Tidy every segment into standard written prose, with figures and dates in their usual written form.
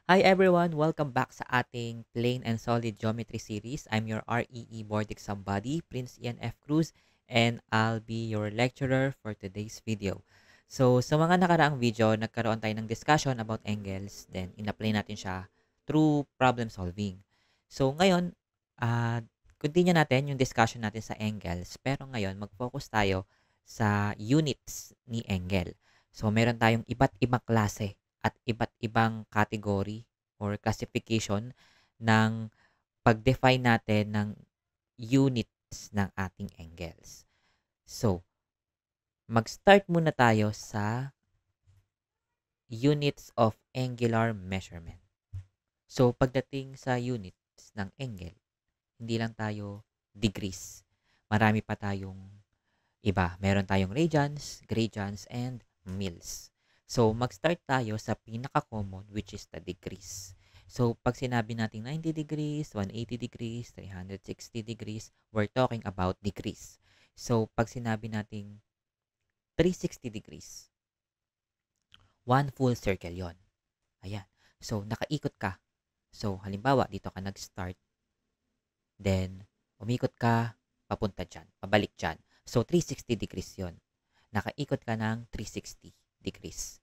Hi everyone! Welcome back sa ating Plain and Solid Geometry series. I'm your REE Board Exam Buddy, Prince Ian F. Cruz, and I'll be your lecturer for today's video. So, sa mga nakaraang video, nagkaroon tayo ng discussion about angles, then in-apply natin siya through problem solving. So, ngayon, continue natin yung discussion natin sa angles, pero ngayon, mag-focus tayo sa units ni angle. So, meron tayong iba't ibang klase at iba't ibang category or classification ng pag-define natin ng units ng ating angles. So, mag-start muna tayo sa units of angular measurement. So, pagdating sa units ng angle, hindi lang tayo degrees. Marami pa tayong iba. Meron tayong radians, gradians, and mils. So, mag-start tayo sa pinaka-common, which is the degrees. So, pag sinabi natin 90 degrees, 180 degrees, 360 degrees, we're talking about degrees. So, pag sinabi natin 360 degrees, one full circle yon. Ayan. So, nakaikot ka. So, halimbawa, dito ka nag-start. Then, umikot ka, papunta dyan, pabalik dyan. So, 360 degrees yon. Nakaikot ka ng 360 degrees.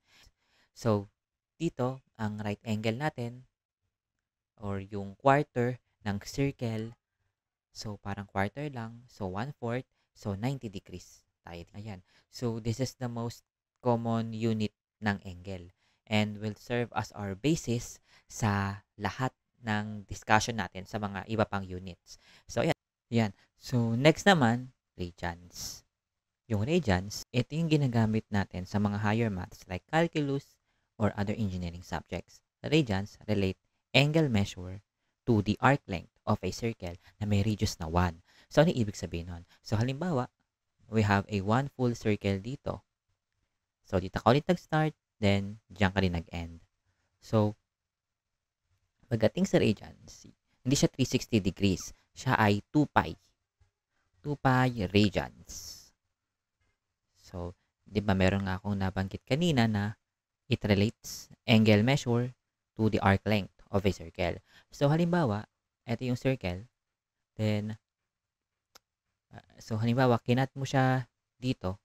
So, dito, ang right angle natin, or yung quarter ng circle, so, parang quarter lang, so, 1/4, so, 90 degrees tayo. Ayan. So, this is the most common unit ng angle and will serve as our basis sa lahat ng discussion natin sa mga iba pang units. So, ayan. Yan. So, next naman, radians. Yung radians, ito yung ginagamit natin sa mga higher maths like calculus or other engineering subjects. Radians relate angle measure to the arc length of a circle na may radius na 1. So, ano ibig sabihin nun? So, halimbawa, we have a one full circle dito. So, dito ka ulit nag-start, then, diyan ka rin nag-end. So, pagdating sa radians, hindi siya 360 degrees. Siya ay 2 pi. 2 pi radians. So, di ba meron nga akong nabanggit kanina na it relates angle measure to the arc length of a circle. So, halimbawa, ito yung circle. Then, so halimbawa, kinat mo siya dito.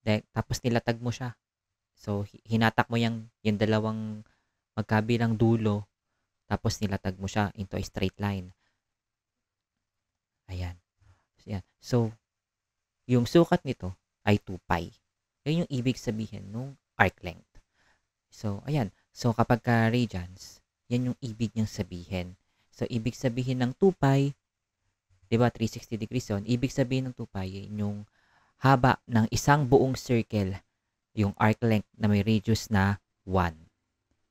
Then, tapos nilatag mo siya. So, hinatak mo yung dalawang magkabilang dulo. Tapos nilatag mo siya into a straight line. Ayan. So, yung sukat nito ay 2 pi. Yun yung ibig sabihin nung arc length. So, ayan. So, kapag ka radians, yan yung ibig niyang sabihin. So, ibig sabihin ng 2 pi, di ba, 360 degrees yun. Ibig sabihin ng 2 pi, yung haba ng isang buong circle, yung arc length na may radius na 1.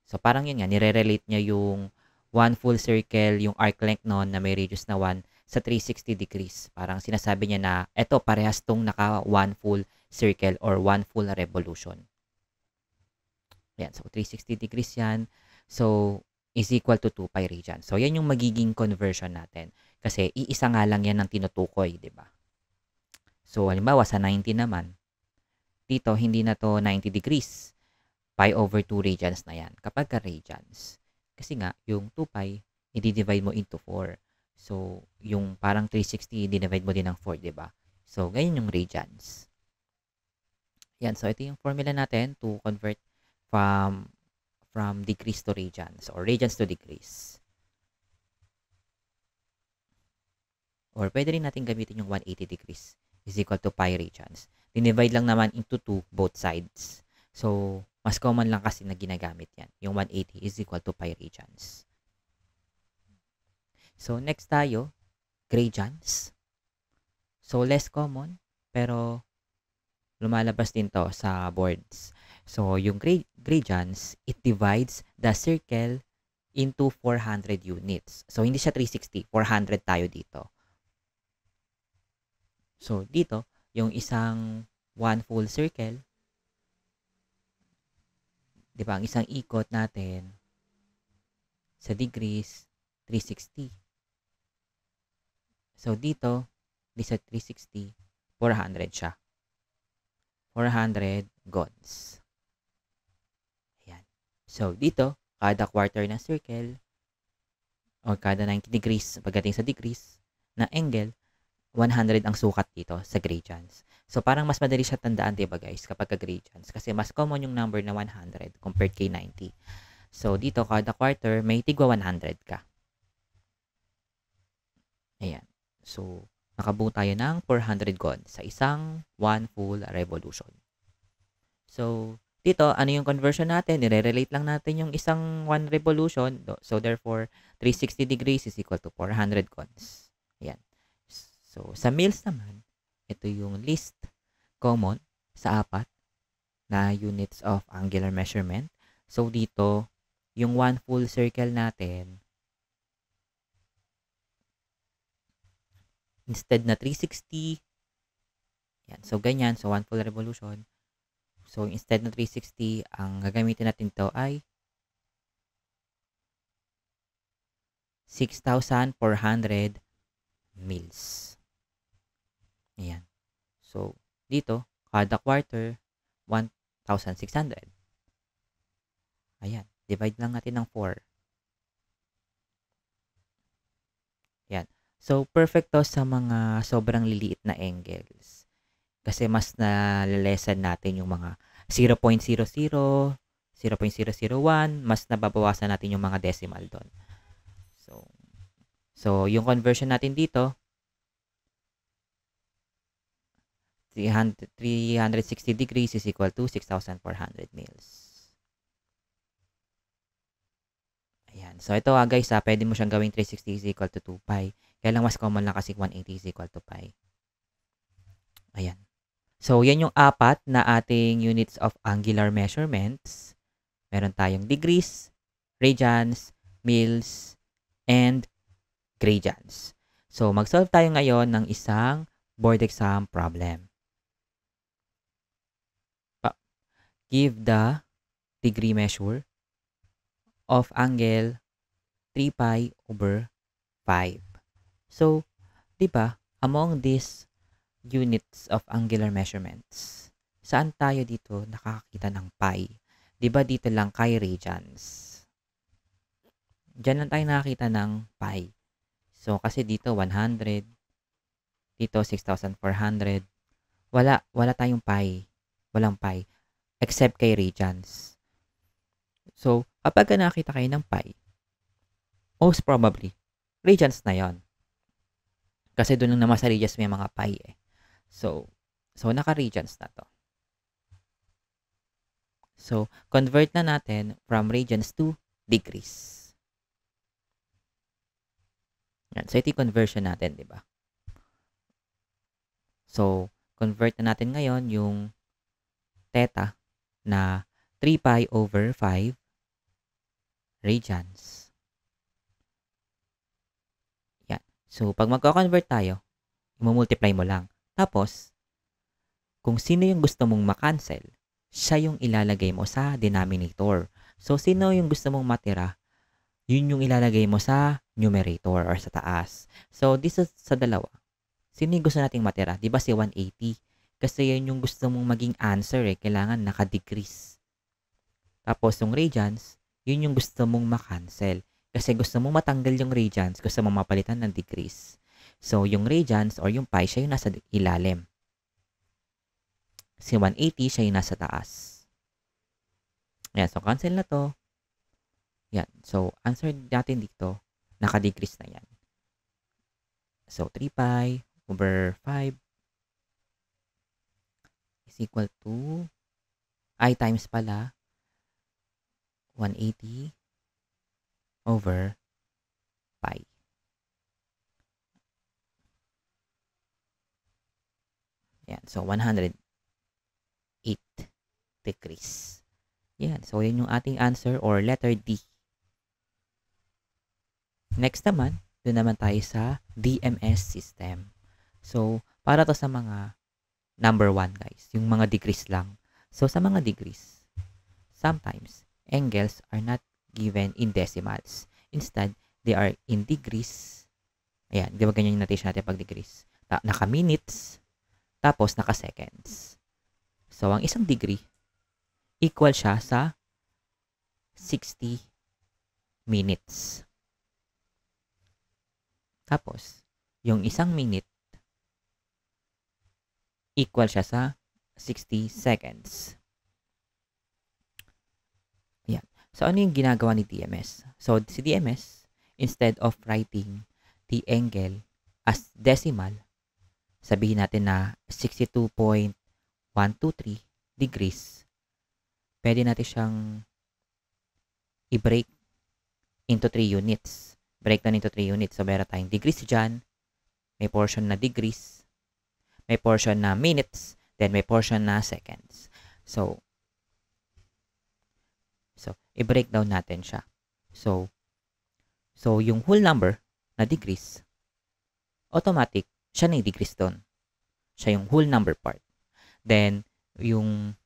So, parang yun nga, nire-relate niya yung one full circle, yung arc length noon na may radius na 1 sa 360 degrees. Parang sinasabi niya na, eto, parehas tong naka one full circle or one full revolution. Yan. So, 360 degrees yan. So, is equal to 2 pi radians. So, yan yung magiging conversion natin. Kasi, iisa nga lang yan ng tinutukoy, di ba? So, halimbawa, sa 90 naman, dito, hindi na to 90 degrees. Pi over 2 radians na yan. Kapag ka radians. Kasi nga, yung 2 pi, i-divide mo into 4. So, yung parang 360, i-divide mo din ng 4, di ba? So, ganyan yung radians. Yan. So, ito yung formula natin to convert from degrees to radians or radians to degrees. Or pwede rin natin gamitin yung 180 degrees is equal to pi radians. Dinivide lang naman into 2 both sides. So, mas common lang kasi na ginagamit yan. Yung 180 is equal to pi radians. So, next tayo, gradians. So, less common, pero lumalabas din to sa boards. So, yung gradians, it divides the circle into 400 units. So, hindi siya 360, 400 tayo dito. So, dito, yung isang one full circle, di ba, ang isang ikot natin sa degrees, 360. So, dito, di sa 360, 400 siya. 400 gods. Ayan. So, dito, kada quarter ng circle o kada 90 degrees pagdating sa degrees na angle, 100 ang sukat dito sa gradients. So, parang mas madali siya tandaan, diba guys, kapag gradients. Kasi mas common yung number na 100 compared kay 90. So, dito, kada quarter, may tigwa 100 ka. Ayan. So, nakabuo tayo ng 400 gon sa isang 1 full revolution. So, dito, ano yung conversion natin? Nire-relate lang natin yung isang 1 revolution. So, therefore, 360 degrees is equal to 400 gons. Ayan. So, sa mils naman, ito yung least common sa 4 na units of angular measurement. So, dito, yung 1 full circle natin, instead na 360, yan. So, ganyan. So, 1 full revolution. So, instead na 360, ang gagamitin natin to ay 6,400 mils. Ayan. So, dito, kada quarter, 1,600. Ayan. Divide lang natin ng 4. Ayan. So, perfect to sa mga sobrang liliit na angles. Kasi mas nalalesan natin yung mga 0.00, 0.001, mas nababawasan natin yung mga decimal doon. So, yung conversion natin dito, 360 degrees is equal to 6,400 mils. Ayan. So, ito guys, pwede mo siyang gawing 360 is equal to 2 pi. Kaya lang mas common lang kasi 180 is equal to pi. Ayan. So, yan yung 4 na ating units of angular measurements. Meron tayong degrees, radians, mils, and gradients. So, mag-solve tayo ngayon ng isang board exam problem. Give the degree measure of angle 3 pi over 5. So, di ba, among these units of angular measurements, saan tayo dito nakakakita ng pi? Di ba dito lang kay radians? Diyan lang tayo nakakita ng pi. So, kasi dito 100, dito 6,400. Wala tayong pi. Walang pi. Except kay radians. So, kapag nakita kayo ng pi, most probably, radians na yon. Kasi doon lang naman sa radians may mga pi eh. So naka-radians na to. So, convert na natin from radians to degrees. Yan. So, ito yung conversion natin, di ba? So, convert na natin ngayon yung theta na 3 pi over 5 radians. Yan. So, pag magko-convert tayo, i-multiply mo lang. Tapos, kung sino yung gusto mong makancel, siya yung ilalagay mo sa denominator. So, sino yung gusto mong matira, yun yung ilalagay mo sa numerator or sa taas. So, dito sa dalawa, sino yung gusto nating matira? Di ba si 180? Kasi yun yung gusto mong maging answer eh. Kailangan naka-decrease. Tapos yung radians, yun yung gusto mong makancel. Kasi gusto mong matanggal yung radians, gusto mong mapalitan ng decrease. So, yung radians or yung pi, siya yung nasa ilalim. Si 180, siya yung nasa taas. Ayan, so cancel na to. Yan. So, answer natin dito, naka-decrease na yan. So, 3 pi over 5 is equal to, I times pala, 180 over pi. Yan. So, 108 degrees. Yan. So, yun yung ating answer or letter D. Next naman, doon naman tayo sa DMS system. So, para to sa mga number 1 guys, yung mga degrees lang. So, sa mga degrees, sometimes, angles are not given in decimals. Instead, they are in degrees. Ayan, di ba ganyan yung notation natin pag degrees? Naka-minutes, tapos naka-seconds. So, ang isang degree, equal siya sa 60 minutes. Tapos, yung isang minute, equal siya sa 60 seconds. Yan. So, ano yung ginagawa ni DMS? So, si DMS, instead of writing the angle as decimal, sabihin natin na 62.123 degrees, pwede natin siyang i-break into 3 units. Breakdown into 3 units. So, meron tayong degrees dyan, may portion na degrees, may portion na minutes, then may portion na seconds. So i-breakdown natin siya. So, yung whole number na degrees, automatic, siya na yung degrees doon. Siya yung whole number part. Then, yung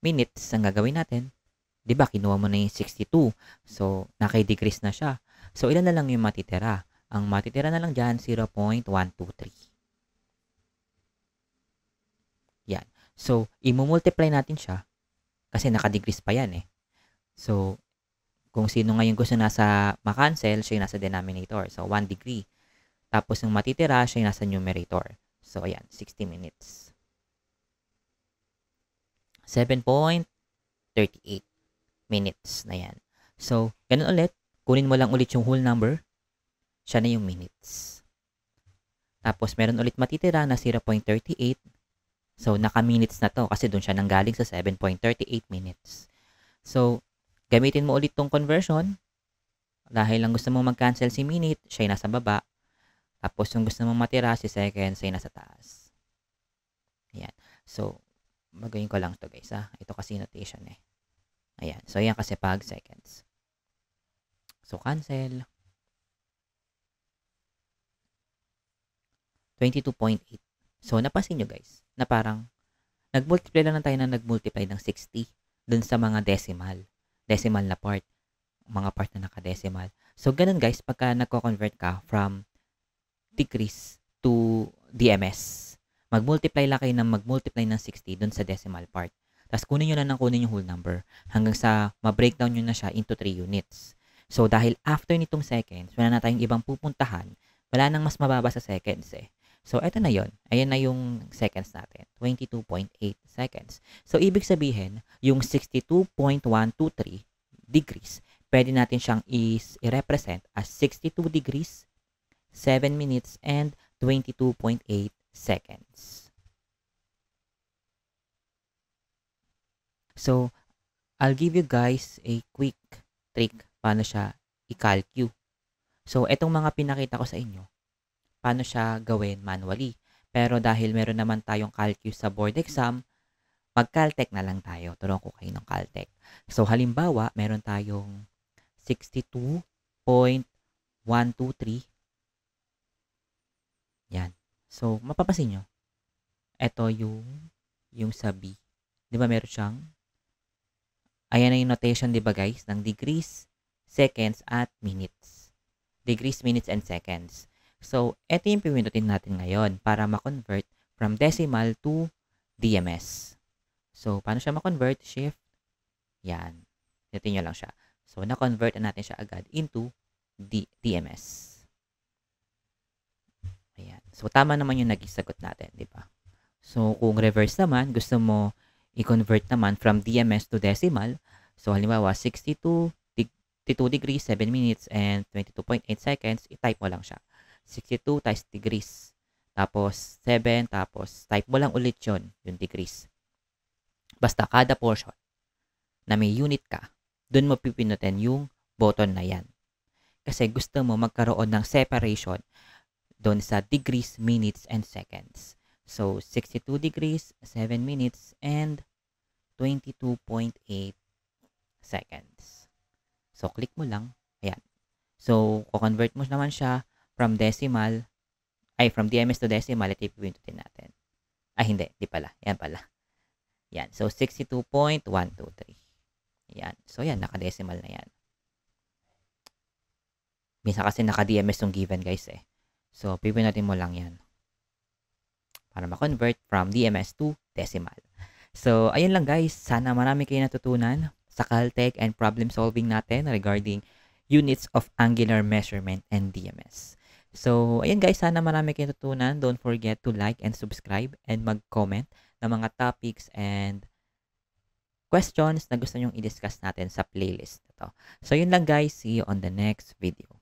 minutes, ang gagawin natin, di ba, kinuha mo na yung 62. So, naka-degrees na siya. So, ilan na lang yung matitira? Ang matitira na lang dyan, 0.123. Yan. So, i-multiply natin siya kasi naka-degrees pa yan eh. So, kung sino ngayon gusto nasa ma-cancel, siya yung nasa denominator. So, 1 degree. Tapos, yung matitira, siya yung nasa numerator. So, ayan, 60 minutes. 7.38 minutes na yan. So, ganun ulit. Kunin mo lang ulit yung whole number. Siya na yung minutes. Tapos, meron ulit matitira na 0.38. So, naka-minutes na to kasi doon siya nanggaling sa 7.38 minutes. So, gamitin mo ulit tong conversion. Dahil lang gusto mo mag-cancel si minute, siya yung nasa baba. Tapos, yung gusto mong matira si seconds, siya yung nasa taas. Ayan. So, magayin ko lang to guys ha. Ito kasi notation eh. Ayan. So, yan kasi pag seconds. So, cancel. 22.8. So, napansin nyo guys, na parang nag-multiply lang tayo na nag-multiply ng 60 dun sa mga decimal. Decimal na part. Mga part na naka-decimal. So, ganun guys, pagka nagko-convert ka from degrees to DMS, mag-multiply lang kayo ng mag-multiply ng 60 dun sa decimal part. Tapos, kunin nyo na ng kunin yung whole number hanggang sa ma-breakdown nyo na siya into 3 units. So, dahil after nitong seconds, wala na tayong ibang pupuntahan, wala nang mas mababa sa seconds eh. So, eto na yon. Ayan na yung seconds natin. 22.8 seconds. So, ibig sabihin, yung 62.123 degrees, pwede natin siyang i-represent as 62 degrees, 7 minutes, and 22.8 seconds. So, I'll give you guys a quick trick paano siya i-calculate. So, etong mga pinakita ko sa inyo, paano siya gawin manually. Pero dahil meron naman tayong calculus sa board exam, mag-caltech na lang tayo. Turuan ko kayo ng caltech. So, halimbawa, meron tayong 62.123. Yan. So, mapapasin nyo. Ito yung sa B. Di ba meron siyang, ayan na yung notation, di ba guys, ng degrees, seconds, at minutes. Degrees, minutes, and seconds. So, ito yung pinutin natin ngayon para ma-convert from decimal to DMS. So, paano siya ma-convert? Shift. Yan. Pinutin nyo lang siya. So, na-convert na natin siya agad into DMS. Ayan. So, tama naman yung naging sagot natin, di ba? So, kung reverse naman, gusto mo i-convert naman from DMS to decimal. So, halimbawa, 62 degrees, 7 minutes, and 22.8 seconds, i-type mo lang siya. 62 times degrees. Tapos, 7, tapos, type mo lang ulit yun, yung degrees. Basta, kada portion na may unit ka, dun mo pipinutin yung button na yan. Kasi gusto mo magkaroon ng separation dun sa degrees, minutes, and seconds. So, 62 degrees, 7 minutes, and 22.8 seconds. So, click mo lang. Ayan. So, convert mo naman siya from decimal, from DMS to decimal, ito ipipindutin natin. Hindi, di pala. Yan pala. Yan. So, 62.123. Yan. So, yan. Naka-decimal na yan. Minsan kasi naka-DMS yung given, guys, eh. So, pipindutin mo lang yan. Para ma-convert from DMS to decimal. So, ayun lang, guys. Sana marami kayo natutunan sa Caltech and problem solving natin regarding units of angular measurement and DMS. So, ayan guys, sana marami kayong tutunan. Don't forget to like and subscribe and mag-comment ng mga topics and questions na gusto nyong i-discuss natin sa playlist na to. So, yun lang guys. See you on the next video.